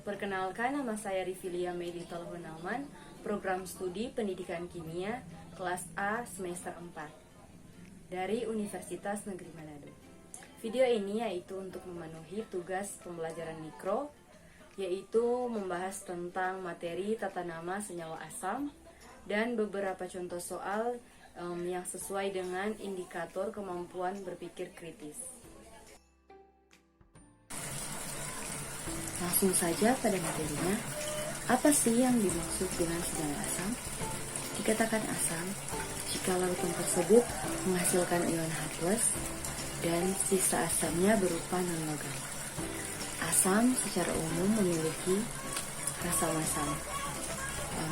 Perkenalkan, nama saya Rivilia Medi Tolhunalman, program studi Pendidikan Kimia, kelas A semester 4, dari Universitas Negeri Manado. Video ini yaitu untuk memenuhi tugas pembelajaran mikro, yaitu membahas tentang materi tata nama senyawa asam, dan beberapa contoh soal yang sesuai dengan indikator kemampuan berpikir kritis. Langsung saja pada materinya. Apa sih yang dimaksud dengan senyawa asam? Dikatakan asam jika larutan tersebut menghasilkan ion H+, dan sisa asamnya berupa non-logam. Asam secara umum memiliki rasa masam.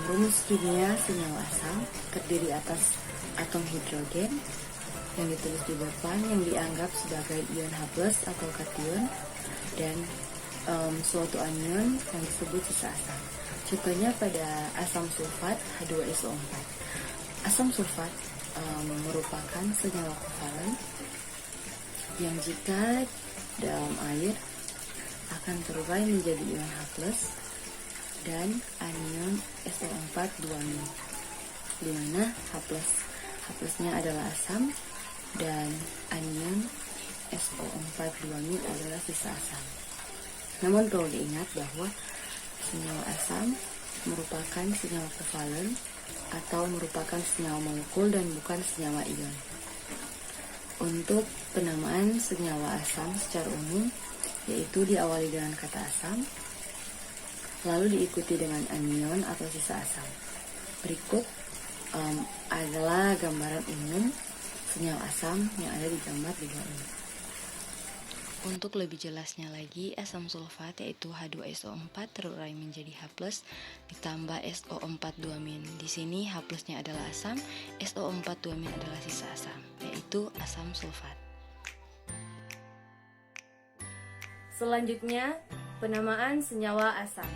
Rumus kimia senyawa asam terdiri atas atom hidrogen yang ditulis di depan yang dianggap sebagai ion H+ atau kation, dan suatu anion yang disebut sisa asam. Contohnya pada asam sulfat H2SO4. Asam sulfat merupakan senyawa kovalen yang jika dalam air akan terurai menjadi ion H+ dan anion SO4 2-, di mana H+-nya adalah asam dan anion SO4 2- adalah sisa asam. Namun perlu diingat bahwa senyawa asam merupakan senyawa kovalen atau merupakan senyawa molekul dan bukan senyawa ion. Untuk penamaan senyawa asam secara umum, yaitu diawali dengan kata asam, lalu diikuti dengan anion atau sisa asam. Berikut adalah gambaran umum senyawa asam yang ada di gambar di bawah ini. Untuk lebih jelasnya lagi, asam sulfat yaitu H2SO4 terurai menjadi H+ ditambah SO4 2-. Di sini H+-nya adalah asam, SO4 2- adalah sisa asam, yaitu asam sulfat. Selanjutnya, penamaan senyawa asam.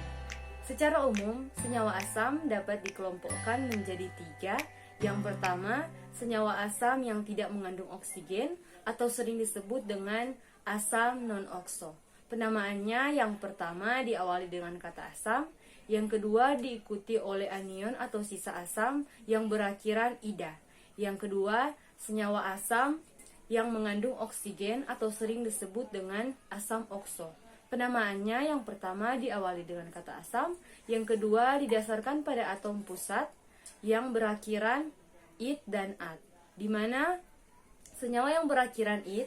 Secara umum, senyawa asam dapat dikelompokkan menjadi 3. Yang pertama, senyawa asam yang tidak mengandung oksigen atau sering disebut dengan asam non-okso. Penamaannya yang pertama diawali dengan kata asam, yang kedua diikuti oleh anion atau sisa asam yang berakhiran ida. Yang kedua, senyawa asam yang mengandung oksigen atau sering disebut dengan asam okso. Penamaannya yang pertama diawali dengan kata asam, yang kedua didasarkan pada atom pusat yang berakhiran id dan at, di mana senyawa yang berakhiran id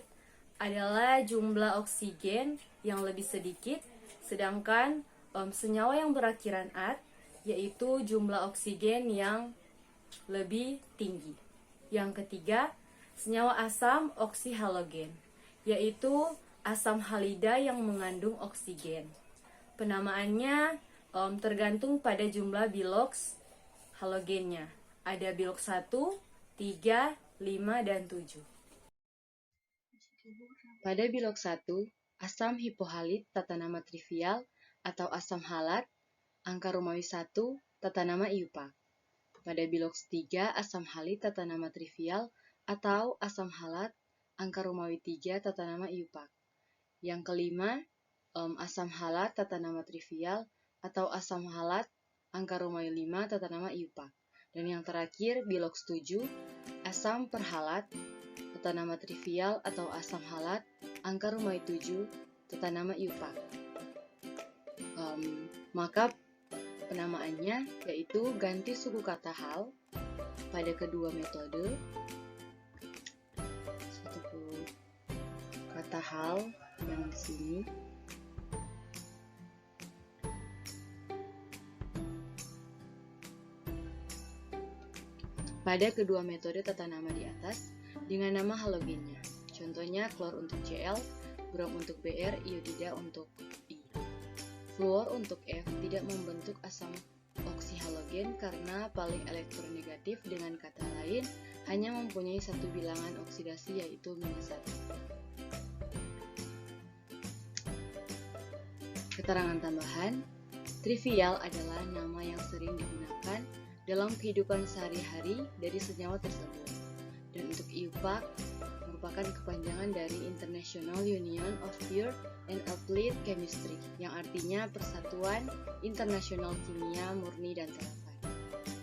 adalah jumlah oksigen yang lebih sedikit, sedangkan senyawa yang berakhiran at yaitu jumlah oksigen yang lebih tinggi. Yang ketiga, senyawa asam oksihalogen, yaitu asam halida yang mengandung oksigen. Penamaannya tergantung pada jumlah biloks halogennya. Ada biloks 1, 3, 5, dan 7. Pada biloks 1, asam hipohalit tata nama trivial atau asam halat, angka Romawi 1, tata nama iupac. Pada biloks 3, asam halit tata nama trivial atau asam halat, angka Romawi 3, tata nama iupac. Yang kelima, asam halat tata nama trivial atau asam halat, angka Romawi 5, tata nama iupac. Dan yang terakhir, biloks 7, asam perhalat tata nama trivial atau asam halat, angka Romawi 7, tata nama iupac. Maka penamaannya yaitu ganti suku kata hal pada kedua metode. Suku kata hal yang di sini. Pada kedua metode tata nama di atas dengan nama halogennya. Contohnya klor untuk Cl, brom untuk Br, iodida untuk I. Fluor untuk F tidak membentuk asam oksihalogen karena paling elektronegatif, dengan kata lain hanya mempunyai satu bilangan oksidasi yaitu -1. Keterangan tambahan, trivial adalah nama yang sering digunakan dalam kehidupan sehari-hari dari senyawa tersebut. Dan untuk iupac merupakan kepanjangan dari International Union of Pure and Applied Chemistry, yang artinya Persatuan Internasional Kimia Murni dan Terapan,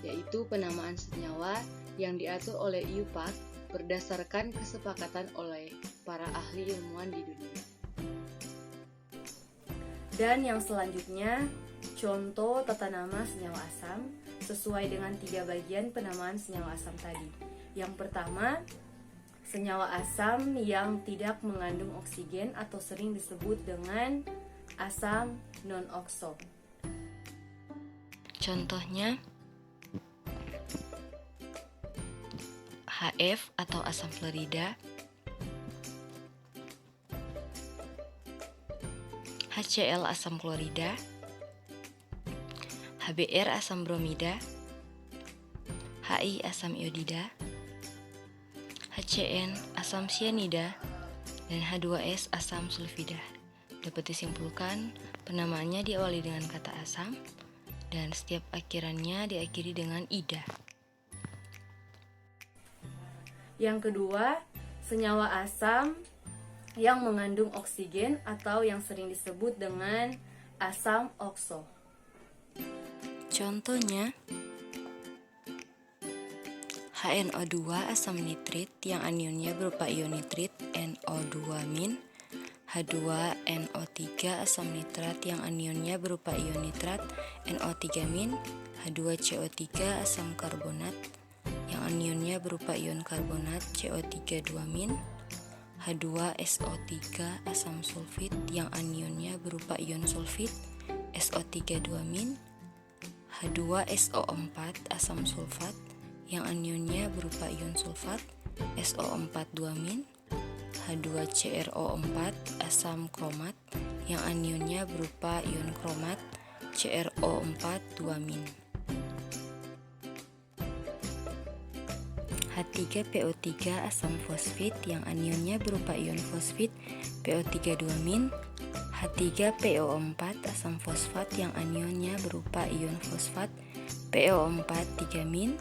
yaitu penamaan senyawa yang diatur oleh IUPAC berdasarkan kesepakatan oleh para ahli ilmuwan di dunia. Dan yang selanjutnya, contoh tata nama senyawa asam sesuai dengan 3 bagian penamaan senyawa asam tadi. Yang pertama, senyawa asam yang tidak mengandung oksigen atau sering disebut dengan asam non-okso. Contohnya HF atau asam fluorida, HCl asam klorida, HBr asam bromida, HI asam iodida, HCN asam sianida, dan H2S asam sulfida. Dapat disimpulkan, penamaannya diawali dengan kata asam dan setiap akhirannya diakhiri dengan ida. Yang kedua, senyawa asam yang mengandung oksigen atau yang sering disebut dengan asam okso. Contohnya HNO2 asam nitrit yang anionnya berupa ion nitrit NO2-, H2NO3 asam nitrat yang anionnya berupa ion nitrat NO3-, H2CO3 asam karbonat yang anionnya berupa ion karbonat CO3-, H2SO3 asam sulfit yang anionnya berupa ion sulfit SO3-, H2SO4 asam sulfat yang anionnya berupa ion sulfat SO4-, H2CrO4 asam kromat yang anionnya berupa ion kromat CrO4-. H3PO3 asam fosfit yang anionnya berupa ion fosfit PO3-, H3PO4 asam fosfat yang anionnya berupa ion fosfat PO4-,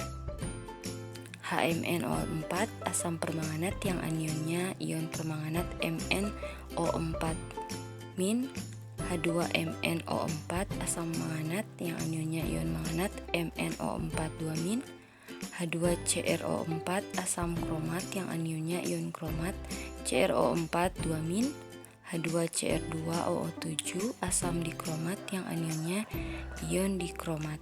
HMnO4 asam permanganat yang anionnya ion permanganat MnO4-, H2MnO4 asam manganat yang anionnya ion manganat MnO4-, H2CrO4 asam kromat yang anionnya ion kromat CrO4-, H2Cr2Oo7 asam dikromat yang anionnya ion dikromat.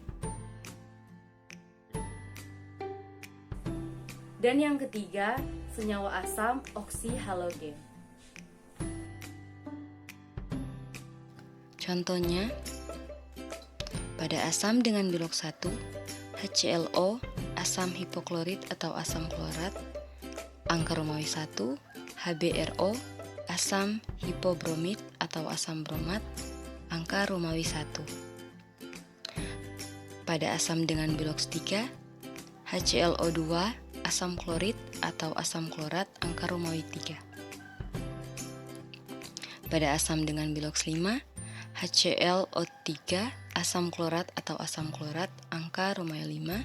Dan yang ketiga, senyawa asam oksihalogen. Contohnya, pada asam dengan bilok 1, HClO, asam hipoklorit atau asam klorat, angka Romawi 1, HBrO, asam hipobromit atau asam bromat, angka Romawi 1. Pada asam dengan bilok 3, HClO2, asam klorit atau asam klorat, angka Romawi 3. Pada asam dengan bilok 5, HClO3, asam klorat atau asam klorat, angka Romawi 5.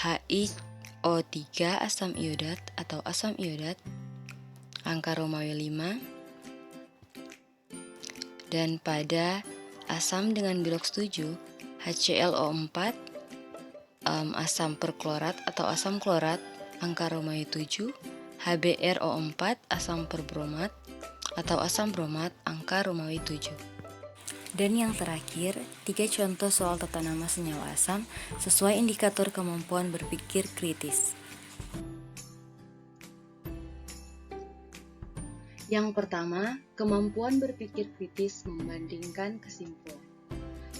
HiO3, asam iodat atau asam iodat, angka Romawi 5. Dan pada asam dengan bilok 7, HClO4, asam perklorat atau asam klorat, angka Romawi 7. HBrO4, asam perbromat atau asam bromat, angka Romawi 7. Dan yang terakhir, 3 contoh soal tata nama senyawa asam sesuai indikator kemampuan berpikir kritis. Yang pertama, kemampuan berpikir kritis membandingkan kesimpulan.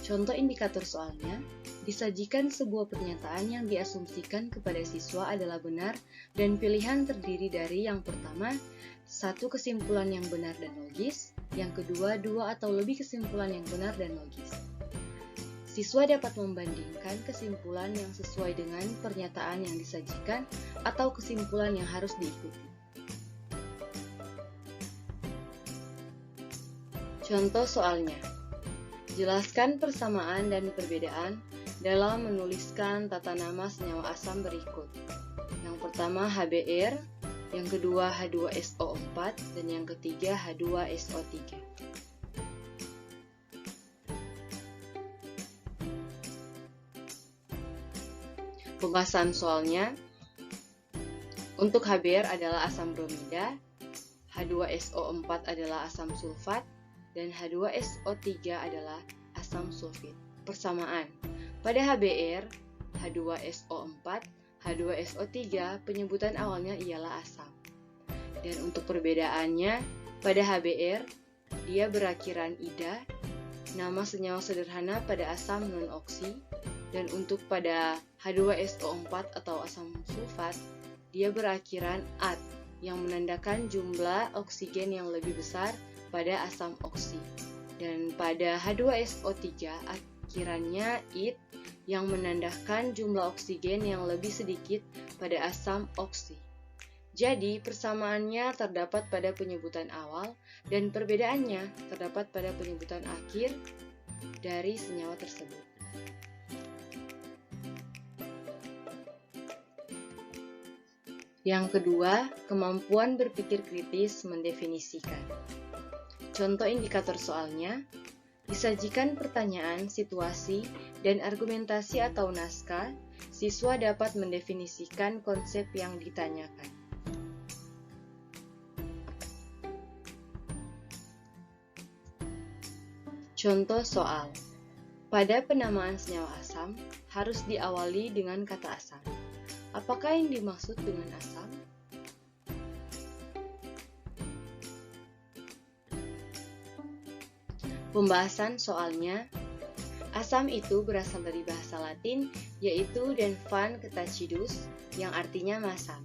Contoh indikator soalnya, disajikan sebuah pernyataan yang diasumsikan kepada siswa adalah benar dan pilihan terdiri dari yang pertama, 1 kesimpulan yang benar dan logis, yang kedua, 2 atau lebih kesimpulan yang benar dan logis. Siswa dapat membandingkan kesimpulan yang sesuai dengan pernyataan yang disajikan atau kesimpulan yang harus diikuti. Contoh soalnya, jelaskan persamaan dan perbedaan dalam menuliskan tata nama senyawa asam berikut. Yang pertama HBr, yang kedua H2SO4, dan yang ketiga H2SO3. Pembahasan soalnya, untuk HBr adalah asam bromida, H2SO4 adalah asam sulfat, dan H2SO3 adalah asam sulfit. Persamaan, pada HBr, H2SO4, H2SO3 penyebutan awalnya ialah asam. Dan untuk perbedaannya, pada HBr, dia berakhiran ida, nama senyawa sederhana pada asam non-oksi, dan untuk pada H2SO4 atau asam sulfat, dia berakhiran at, yang menandakan jumlah oksigen yang lebih besar pada asam oksi. Dan pada H2SO3, akhirannya it, yang menandakan jumlah oksigen yang lebih sedikit pada asam oksi. Jadi, persamaannya terdapat pada penyebutan awal, dan perbedaannya terdapat pada penyebutan akhir dari senyawa tersebut. Yang kedua, kemampuan berpikir kritis mendefinisikan. Contoh indikator soalnya, disajikan pertanyaan, situasi, dan argumentasi atau naskah, siswa dapat mendefinisikan konsep yang ditanyakan. Contoh soal, pada penamaan senyawa asam harus diawali dengan kata asam. Apakah yang dimaksud dengan asam? Pembahasan soalnya, asam itu berasal dari bahasa Latin, yaitu denvan ketacidus, yang artinya masam.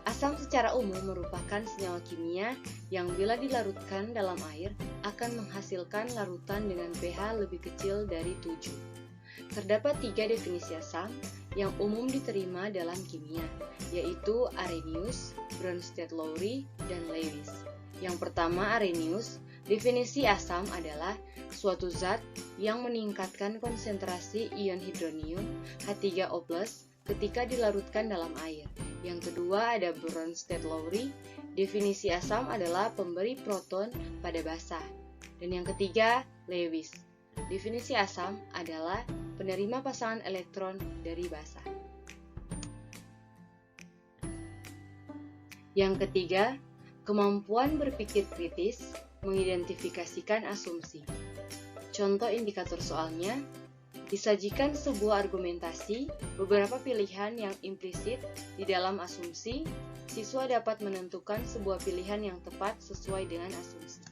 Asam secara umum merupakan senyawa kimia yang bila dilarutkan dalam air akan menghasilkan larutan dengan pH lebih kecil dari 7. Terdapat 3 definisi asam yang umum diterima dalam kimia, yaitu Arrhenius, Bronsted-Lowry, dan Lewis. Yang pertama, Arrhenius. Definisi asam adalah suatu zat yang meningkatkan konsentrasi ion hidronium H3O+ ketika dilarutkan dalam air. Yang kedua ada Bronsted-Lowry. Definisi asam adalah pemberi proton pada basa. Dan yang ketiga, Lewis. Definisi asam adalah penerima pasangan elektron dari basa. Yang ketiga, kemampuan berpikir kritis mengidentifikasikan asumsi. Contoh indikator soalnya, disajikan sebuah argumentasi, beberapa pilihan yang implisit di dalam asumsi, siswa dapat menentukan sebuah pilihan yang tepat sesuai dengan asumsi.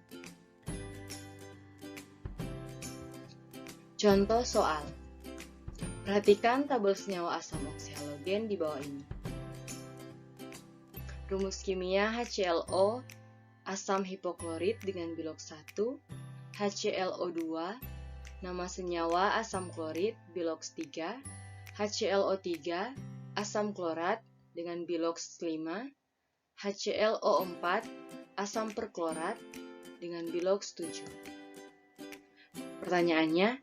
Contoh soal, perhatikan tabel senyawa asam oksihalogen di bawah ini. Rumus kimia HClO, asam hipoklorit dengan bilok 1, HClO2, nama senyawa asam klorit bilok 3, HClO3, asam klorat dengan bilok 5, HClO4, asam perklorat dengan bilok 7. Pertanyaannya,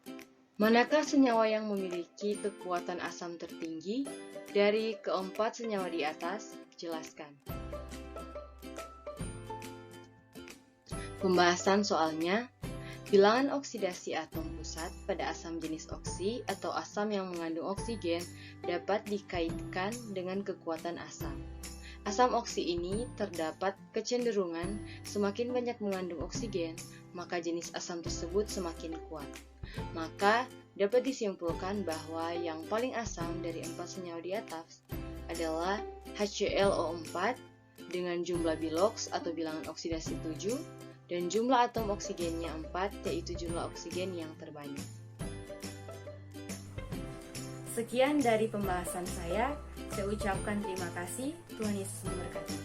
manakah senyawa yang memiliki kekuatan asam tertinggi dari keempat senyawa di atas? Jelaskan. Pembahasan soalnya, bilangan oksidasi atom pusat pada asam jenis oksi atau asam yang mengandung oksigen dapat dikaitkan dengan kekuatan asam. Asam oksi ini terdapat kecenderungan semakin banyak mengandung oksigen, maka jenis asam tersebut semakin kuat. Maka dapat disimpulkan bahwa yang paling asam dari 4 senyawa di atas adalah HClO4 dengan jumlah biloks atau bilangan oksidasi 7 dan jumlah atom oksigennya 4, yaitu jumlah oksigen yang terbanyak. Sekian dari pembahasan saya ucapkan terima kasih. Tuhan Yesus memberkati.